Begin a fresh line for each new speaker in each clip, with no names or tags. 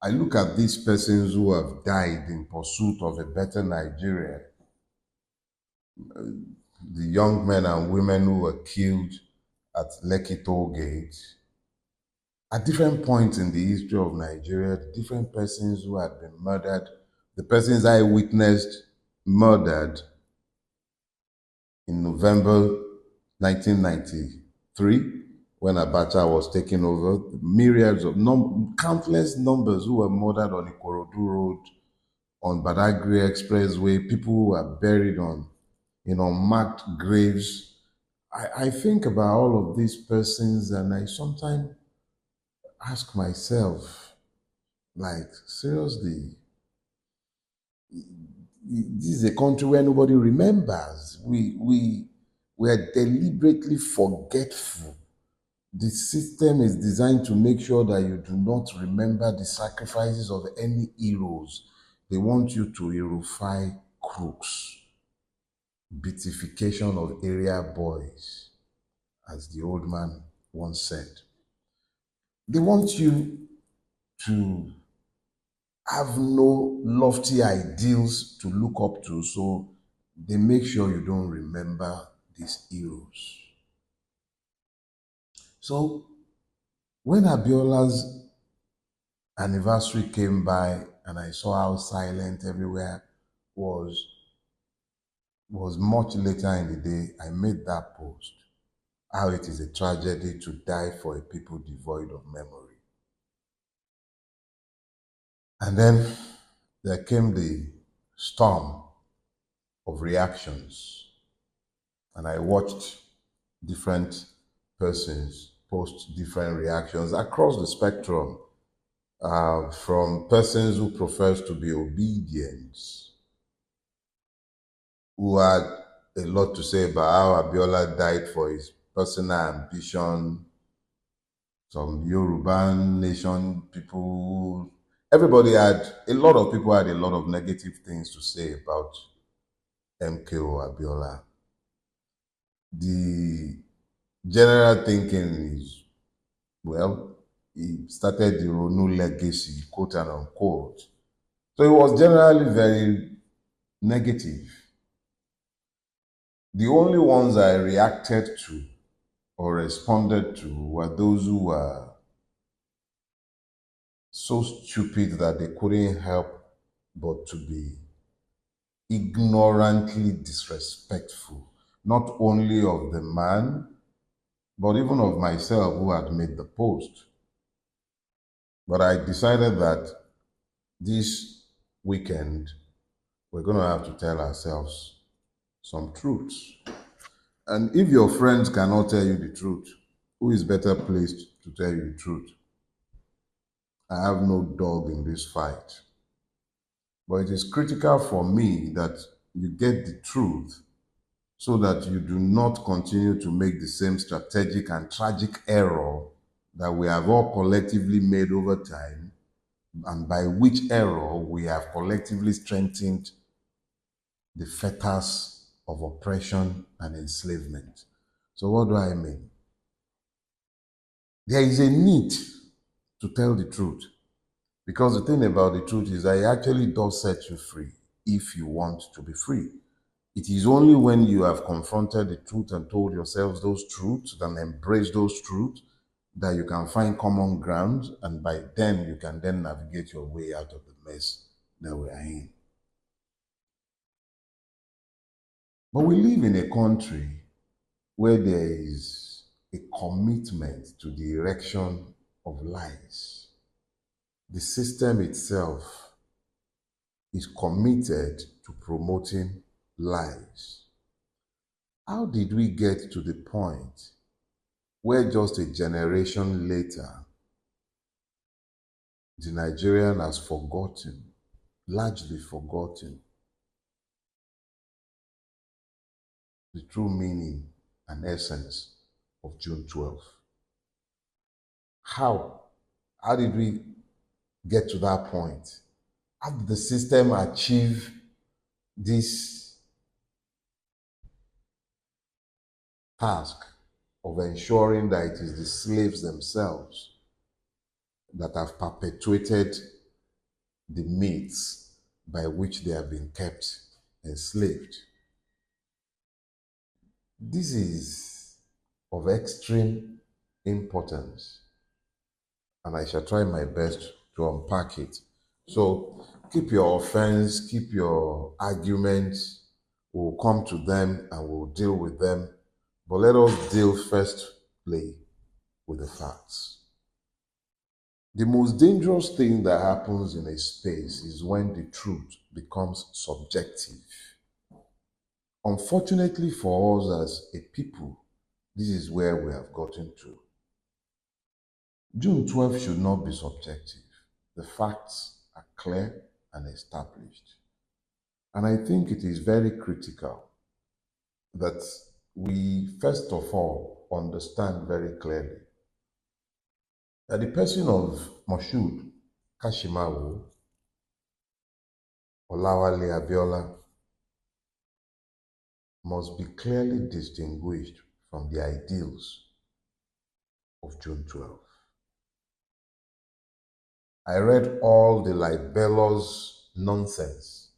I look at these persons who have died in pursuit of a better Nigeria, the young men and women who were killed at Lekki Toll Gate, at different points in the history of Nigeria, different persons who had been murdered, the persons I witnessed murdered in November 1993 when Abacha was taken over, myriads of countless numbers who were murdered on Ikorodu Road, on Badagry Expressway, people who were buried on unmarked graves. I think about all of these persons and I sometimes ask myself, like, seriously, this is a country where nobody remembers. We are deliberately forgetful. The system is designed to make sure that you do not remember the sacrifices of any heroes. They want you to heroify crooks, beatification of area boys, as the old man once said. They want you to have no lofty ideals to look up to, so they make sure you don't remember these heroes. So when Abiola's anniversary came by and I saw how silent everywhere was much later in the day, I made that post, how it is a tragedy to die for a people devoid of memory. And then there came the storm of reactions. And I watched different persons post different reactions across the spectrum, from persons who profess to be obedient, who had a lot to say about how Abiola died for his personal ambition, some Yoruba nation people. A lot of people had a lot of negative things to say about MKO Abiola. The general thinking is, well, he started the Ronu legacy, quote and unquote. So it was generally very negative. The only ones I reacted to or responded to were those who were so stupid that they couldn't help but to be ignorantly disrespectful, not only of the man, but even of myself who had made the post. But I decided that this weekend, we're going to have to tell ourselves some truths. And if your friends cannot tell you the truth, who is better placed to tell you the truth? I have no dog in this fight. But it is critical for me that you get the truth so that you do not continue to make the same strategic and tragic error that we have all collectively made over time, and by which error we have collectively strengthened the fetters of oppression and enslavement. So what do I mean? There is a need to tell the truth, because the thing about the truth is that it actually does set you free if you want to be free. It is only when you have confronted the truth and told yourselves those truths and embraced those truths that you can find common ground, and by then you can then navigate your way out of the mess that we are in. But we live in a country where there is a commitment to the erection of lies. The system itself is committed to promoting lies. How did we get to the point where just a generation later, the Nigerian has forgotten, largely forgotten, the true meaning and essence of June 12th? How did we get to that point? How did the system achieve this task of ensuring that it is the slaves themselves that have perpetuated the myths by which they have been kept enslaved. This is of extreme importance, and I shall try my best to unpack it. So keep your offense, keep your arguments, we'll come to them and we'll deal with them. But let us deal firstly with the facts. The most dangerous thing that happens in a space is when the truth becomes subjective. Unfortunately for us as a people, this is where we have gotten to. June 12th should not be subjective. The facts are clear and established. And I think it is very critical that we first of all understand very clearly that the person of Moshood Kashimawo Olawale Abiola must be clearly distinguished from the ideals of June 12th. I read all the libelous nonsense,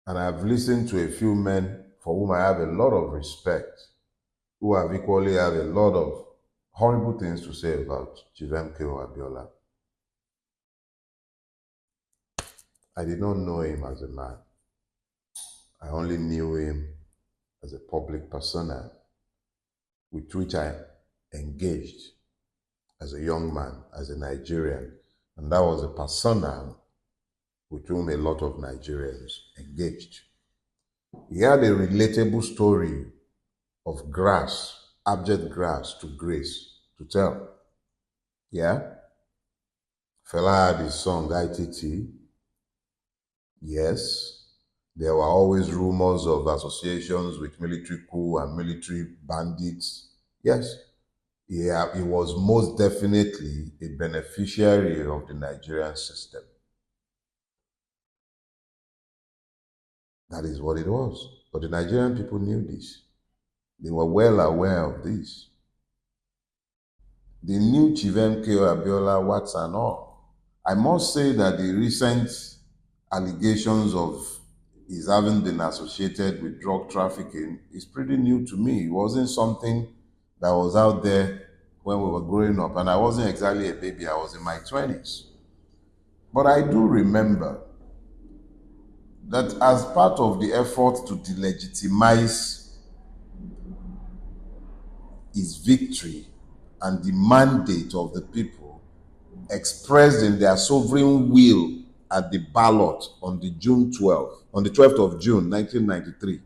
and I've listened to a few men for whom I have a lot of respect, who have equally have a lot of horrible things to say about Chief MKO Abiola. I did not know him as a man. I only knew him as a public persona with which I engaged as a young man, as a Nigerian. And that was a persona with whom a lot of Nigerians engaged. He had a relatable story of grass, abject grass to grace to tell. Yeah? Fela had his song ITT. Yes. There were always rumors of associations with military coup and military bandits. Yes. Yeah, he was most definitely a beneficiary of the Nigerian system. That is what it was. But the Nigerian people knew this. They were well aware of this. They knew Chief MKO Abiola, what's and all. I must say that the recent allegations of his having been associated with drug trafficking is pretty new to me. It wasn't something that was out there when we were growing up, and I wasn't exactly a baby, I was in my 20s. But I do remember that as part of the effort to delegitimize his victory and the mandate of the people expressed in their sovereign will at the ballot on the 12th of June 1993,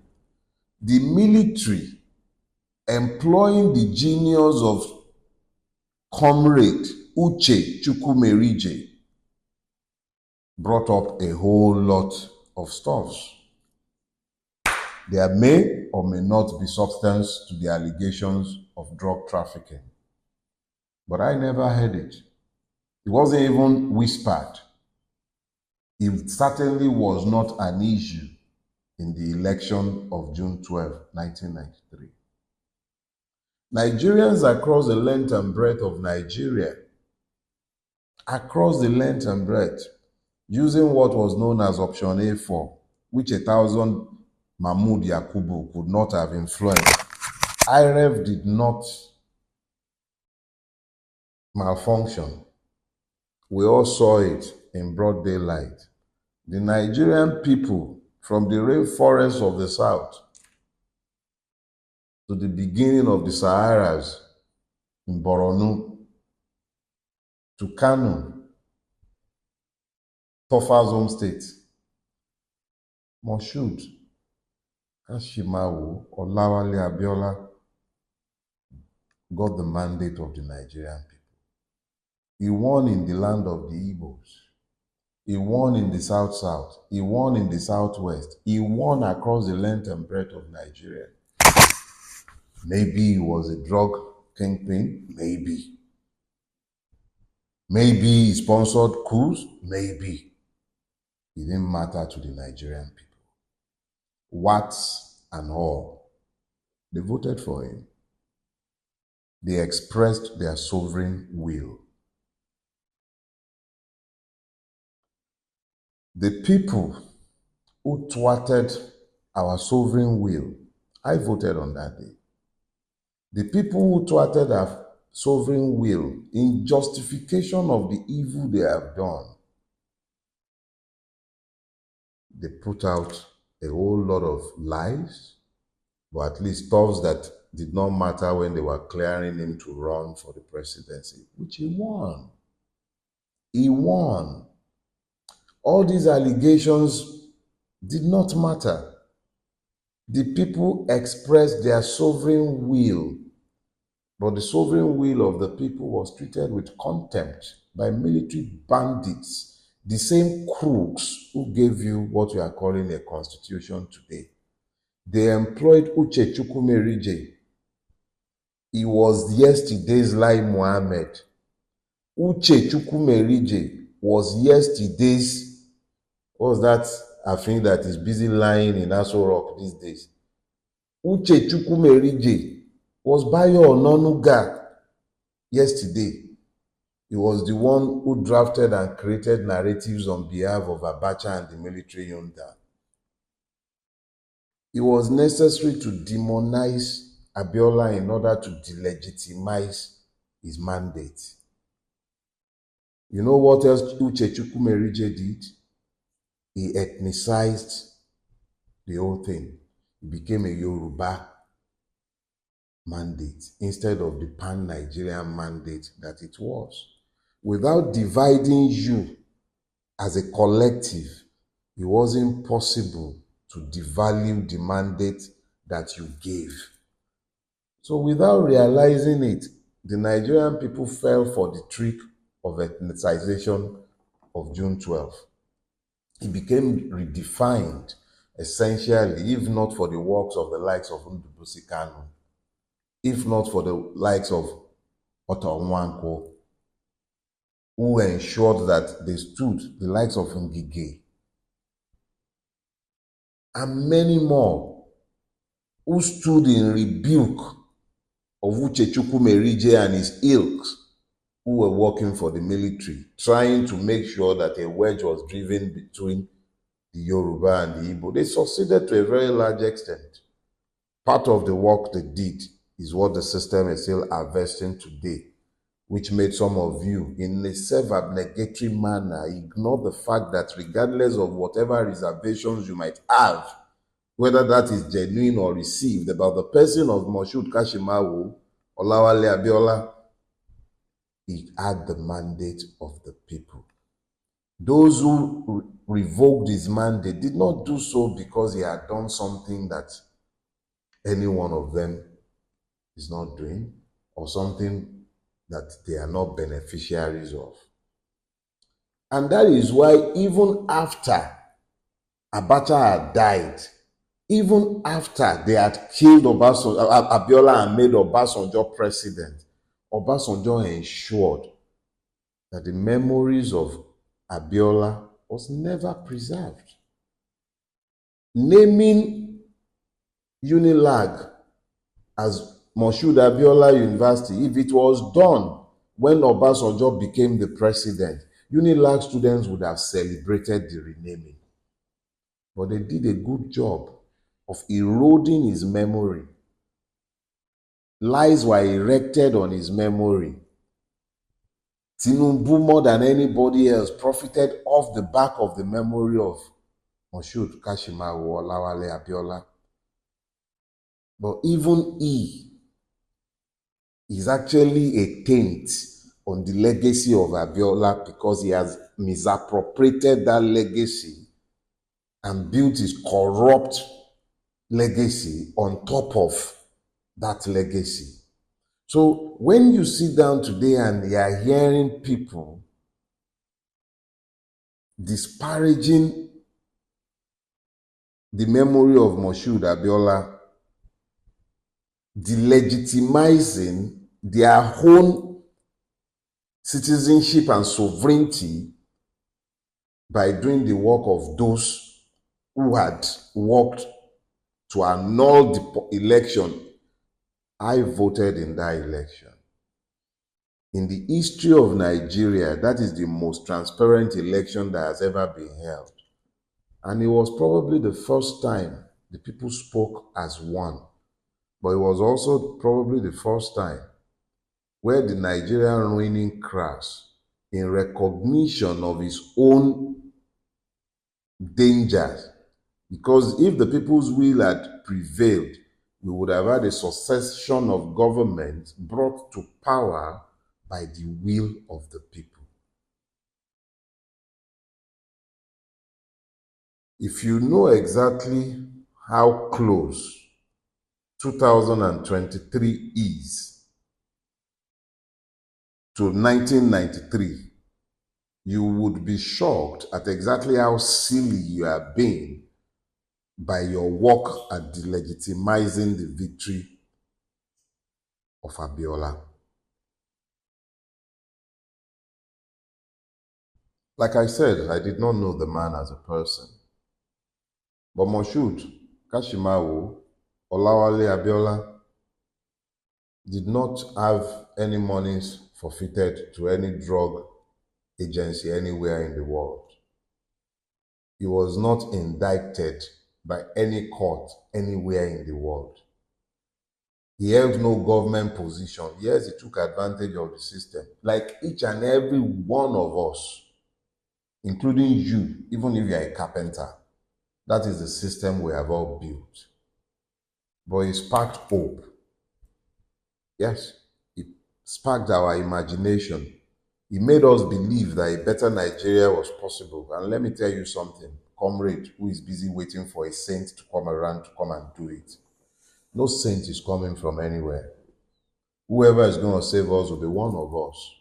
the military, employing the genius of Comrade Uche Chukwumerije, brought up a whole lot of stuffs. There may or may not be substance to the allegations of drug trafficking, but I never heard it. It wasn't even whispered. It certainly was not an issue in the election of June 12, 1993. Nigerians across the length and breadth of Nigeria, using what was known as Option A4, which 1,000 Mahmoud Yakubu could not have influenced. IREF did not malfunction. We all saw it in broad daylight. The Nigerian people, from the rainforests of the south to the beginning of the Saharas in Borno, to Kanu, Tofa's home state, Moshood Kashimawo Olawale Abiola got the mandate of the Nigerian people. He won in the land of the Igbos. He won in the South-South. He won in the Southwest. He won across the length and breadth of Nigeria. Maybe he was a drug kingpin. Maybe. Maybe he sponsored coups. Maybe. It didn't matter to the Nigerian people. What's and all. They voted for him. They expressed their sovereign will. The people who thwarted our sovereign will, I voted on that day. The people who thwarted our sovereign will in justification of the evil they have done, they put out a whole lot of lies, but at least stuff that did not matter when they were clearing him to run for the presidency, which he won. He won. All these allegations did not matter. The people expressed their sovereign will, but the sovereign will of the people was treated with contempt by military bandits, the same crooks who gave you what you are calling a constitution today. They employed Uche Chukwumerije. He was yesterday's Lai Mohammed. Uche Chukwumerije was yesterday's, what was that? I think that is busy lying in Aso Rock these days. Uche Chukwumerije was Bayo Ononuga yesterday. He was the one who drafted and created narratives on behalf of Abacha and the military junta. It was necessary to demonize Abiola in order to delegitimize his mandate. You know what else Uche Chukwumerije did? He ethnicized the whole thing. It became a Yoruba mandate instead of the pan-Nigerian mandate that it was. Without dividing you as a collective, it wasn't possible to devalue the mandate that you gave. So without realizing it, the Nigerian people fell for the trick of ethnicization of June 12. It became redefined, essentially, if not for the works of the likes of Kanu, if not for the likes of Otto Nwankwo, who ensured that they stood, the likes of Ngige, and many more, who stood in rebuke of Uche Chukwumerije and his ilks, who were working for the military, trying to make sure that a wedge was driven between the Yoruba and the Igbo. They succeeded to a very large extent. Part of the work they did is what the system is still harvesting today, which made some of you, in a self-abnegatory manner, ignore the fact that regardless of whatever reservations you might have, whether that is genuine or received, about the person of Moshood Kashimawo, Olawale Abiola, he had the mandate of the people. Those who revoked his mandate did not do so because he had done something that any one of them is not doing, or something that they are not beneficiaries of. And that is why even after Abacha had died, even after they had killed Abiola and made Obasanjo president, Obasanjo ensured that the memories of Abiola was never preserved. Naming Unilag as Moshood Abiola University, if it was done when Obasanjo became the president, Unilag students would have celebrated the renaming. But they did a good job of eroding his memory. Lies were erected on his memory. Tinubu, more than anybody else, profited off the back of the memory of Moshood Kashimawo Olawale Abiola. But even he is actually a taint on the legacy of Abiola because he has misappropriated that legacy and built his corrupt legacy on top of that legacy. So when you sit down today and you are hearing people disparaging the memory of Moshood Abiola, delegitimizing their own citizenship and sovereignty by doing the work of those who had worked to annul the election, I voted in that election. In the history of Nigeria, that is the most transparent election that has ever been held. And it was probably the first time the people spoke as one. But it was also probably the first time where the Nigerian ruining crash, in recognition of its own dangers, because if the people's will had prevailed, we would have had a succession of government brought to power by the will of the people. If you know exactly how close 2023 is to 1993, you would be shocked at exactly how silly you are being by your work at delegitimizing the victory of Abiola. Like I said, I did not know the man as a person. But Moshood Kashimawo Olawale Abiola did not have any monies forfeited to any drug agency anywhere in the world. He was not indicted by any court anywhere in the world. He held no government position. Yes, he took advantage of the system. Like each and every one of us, including you, even if you are a carpenter. That is the system we have all built. But it sparked hope. Yes, it sparked our imagination. It made us believe that a better Nigeria was possible. And let me tell you something, comrade who is busy waiting for a saint to come around to come and do it. No saint is coming from anywhere. Whoever is going to save us will be one of us.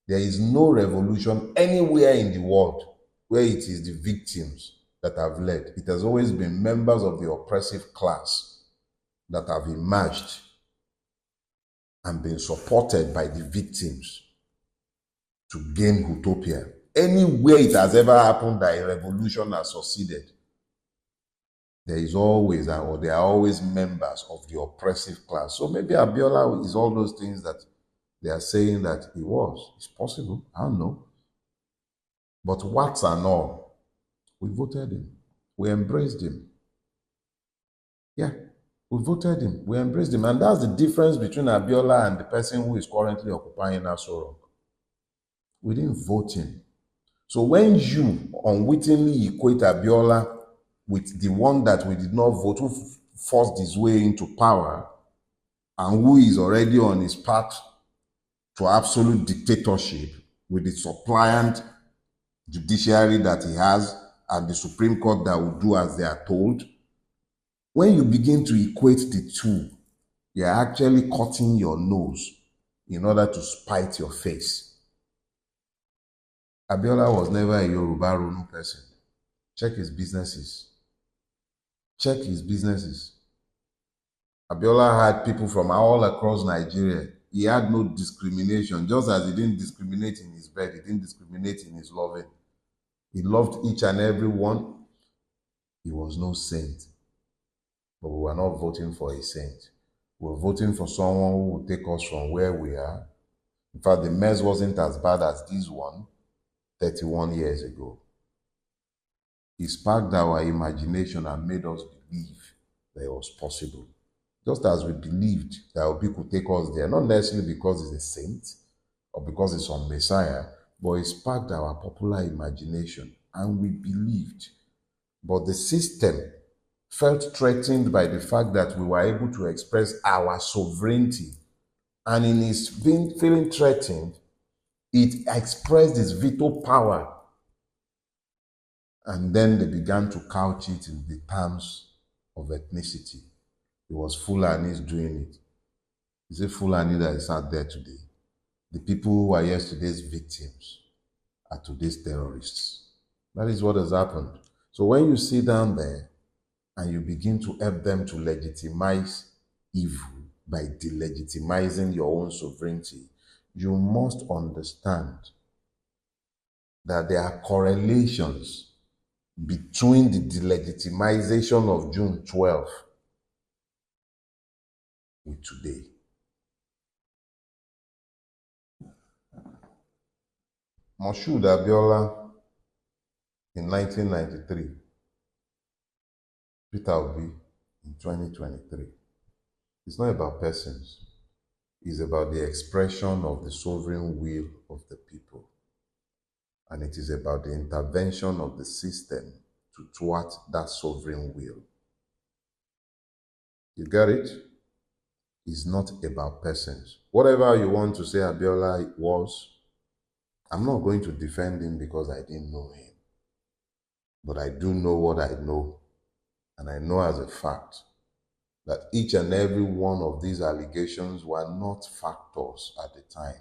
There is no revolution anywhere in the world where it is the victims that have led. It has always been members of the oppressive class that have emerged and been supported by the victims to gain utopia. Anywhere it has ever happened that a revolution has succeeded, there is always, or there are always members of the oppressive class. So maybe Abiola is all those things that they are saying that he was. It's possible. I don't know. But what's and all, we voted him. We embraced him. Yeah, we voted him. We embraced him. And that's the difference between Abiola and the person who is currently occupying Aso Rock. We didn't vote him. So when you unwittingly equate Abiola with the one that we did not vote, who forced his way into power, and who is already on his path to absolute dictatorship with the suppliant judiciary that he has and the Supreme Court that will do as they are told, when you begin to equate the two, you're actually cutting your nose in order to spite your face. Abiola was never a Yoruba Ronu person. Check his businesses. Check his businesses. Abiola had people from all across Nigeria. He had no discrimination. Just as he didn't discriminate in his bed, he didn't discriminate in his loving. He loved each and every one. He was no saint. But we were not voting for a saint. We were voting for someone who would take us from where we are. In fact, the mess wasn't as bad as this one 31 years ago. He sparked our imagination and made us believe that it was possible. Just as we believed that Obi could take us there, not necessarily because he's a saint or because he's some Messiah, but it sparked our popular imagination and we believed. But the system felt threatened by the fact that we were able to express our sovereignty. And in his feeling threatened, it expressed its veto power. And then they began to couch it in the terms of ethnicity. It was Fulanis doing it. Is it Fulani that is out there today? The people who are yesterday's victims are today's terrorists. That is what has happened. So when you sit down there and you begin to help them to legitimize evil by delegitimizing your own sovereignty, you must understand that there are correlations between the delegitimization of June 12th with today. Moshood Abiola in 1993 Peter Obi in 2023. It's not about persons. It's about the expression of the sovereign will of the people. And it is about the intervention of the system to thwart that sovereign will. You get it? It's not about persons. Whatever you want to say Abiola was, I'm not going to defend him because I didn't know him. But I do know what I know. And I know as a fact that each and every one of these allegations were not factors at the time.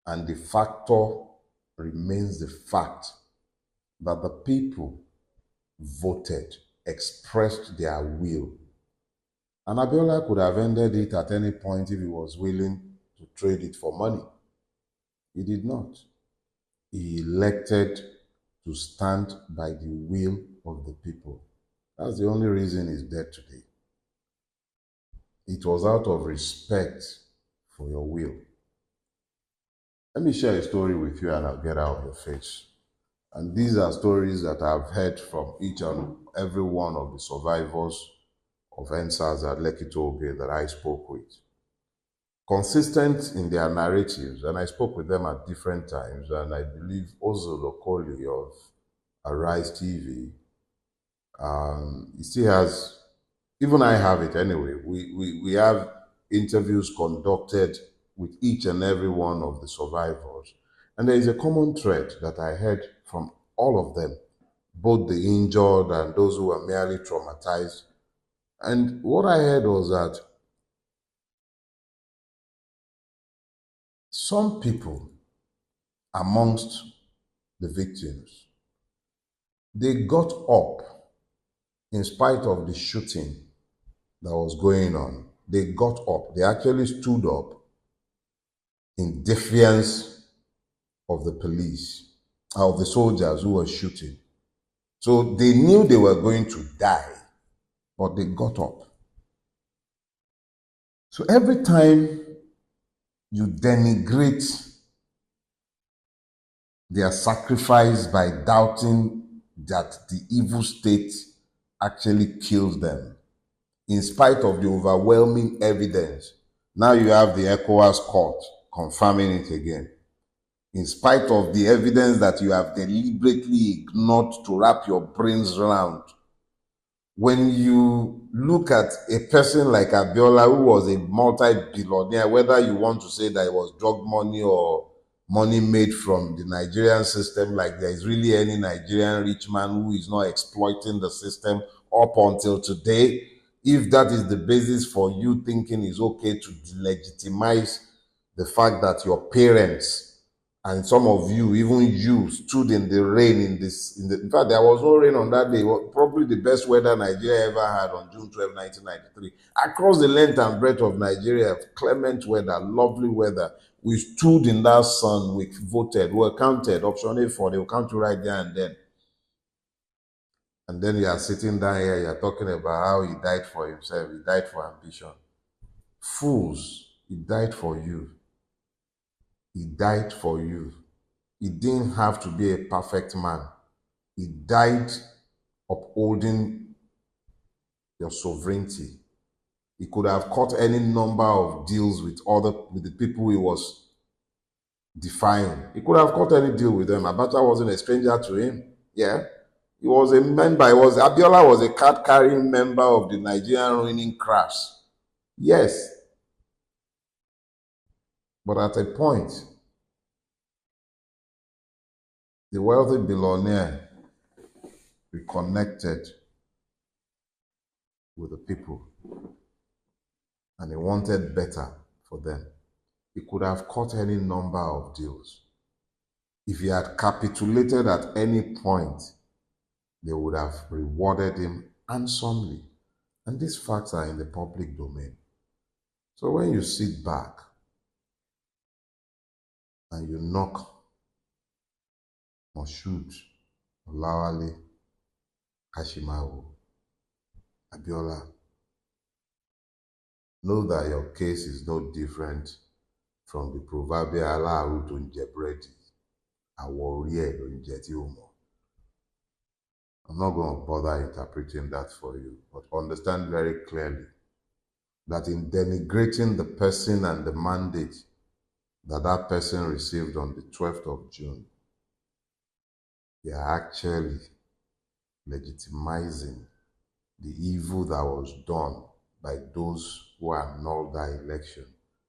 And the factor remains the fact that the people voted, expressed their will. And Abiola could have ended it at any point if he was willing to trade it for money. He did not. He elected to stand by the will of the people. That's the only reason he's dead today. It was out of respect for your will. Let me share a story with you and I'll get out of your face. And these are stories that I've heard from each and every one of the survivors of NSAS at Lekki Tollgate that I spoke with. Consistent in their narratives, and I spoke with them at different times, and I believe Ozil Okoli of Arise TV, he still has, even I have it anyway, we have interviews conducted with each and every one of the survivors. And there is a common thread that I heard from all of them, both the injured and those who were merely traumatized. And what I heard was that some people amongst the victims, they got up in spite of the shooting that was going on. They got up. They actually stood up in defiance of the police, of the soldiers who were shooting. So they knew they were going to die, but they got up. So every time you denigrate their sacrifice by doubting that the evil state actually killed them, in spite of the overwhelming evidence, now you have the ECOWAS court confirming it again. In spite of the evidence that you have deliberately ignored to wrap your brains around, when you look at a person like Abiola, who was a multi-billionaire, whether you want to say that it was drug money or money made from the Nigerian system, like there is really any Nigerian rich man who is not exploiting the system up until today, if that is the basis for you thinking it's okay to legitimize the fact that your parents and some of you, even you, stood in the rain in fact, there was no rain on that day. It was probably the best weather Nigeria ever had on June 12, 1993. Across the length and breadth of Nigeria, clement weather, lovely weather. We stood in that sun, we voted, we were counted, option A4, they will count you right there and then. And then you are sitting down here, you are talking about how he died for himself, he died for ambition. Fools, he died for you. He died for you. He didn't have to be a perfect man. He died upholding your sovereignty. He could have cut any number of deals with the people he was defying. He could have cut any deal with them. Abacha wasn't a stranger to him. Yeah. He was a member. Abiola was a card-carrying member of the Nigerian ruining crash. Yes. But at a point, the wealthy billionaire reconnected with the people and he wanted better for them. He could have cut any number of deals. If he had capitulated at any point, they would have rewarded him handsomely. And these facts are in the public domain. So when you sit back and you knock Moshood, Olawale, Kashimawo, Abiola, know that your case is no different from the proverbial aláàrú tó ń jẹ búrẹ́dì, àwọ̀ orí ẹ̀ ló ń jẹ tí ó mọ̀. I'm not going to bother interpreting that for you, but understand very clearly that in denigrating the person and the mandate that that person received on the 12th of June, they are actually legitimizing the evil that was done by those who annulled that election